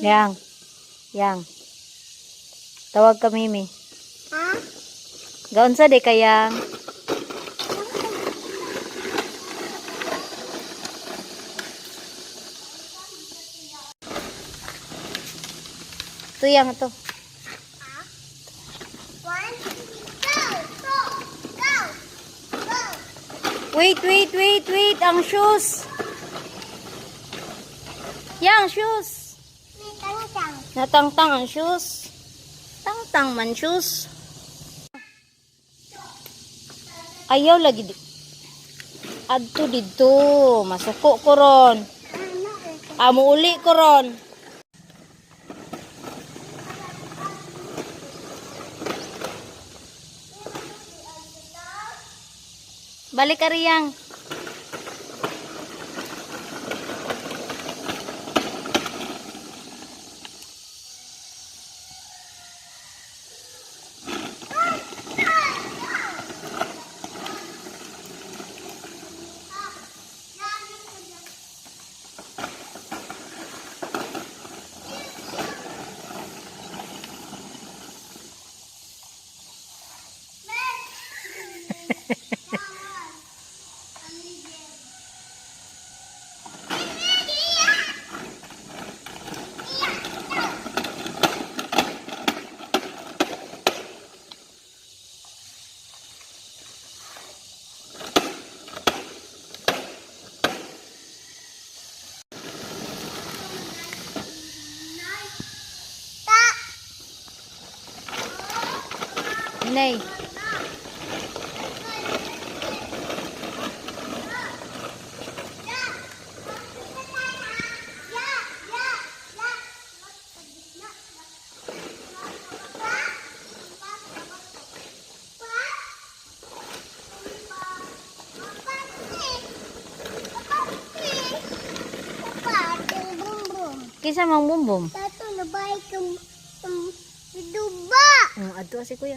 Yang. Yang. Tawag ka Mimi. Ha? Gaon sa di kayang. Ito yang ito. Ha? One, go! Go! Go! Go! Wait. Ang shoes. Yang shoes. May tangtang. Natangtang ang shoes. Tangtang man shoes. Ayaw lagi di. Adto dito. Masuko ko ron. Amo uli ko ron. Balik ka riyang. Nay. Kisa mang bumbum. Tato na bahay kang duba. Adto si kuya.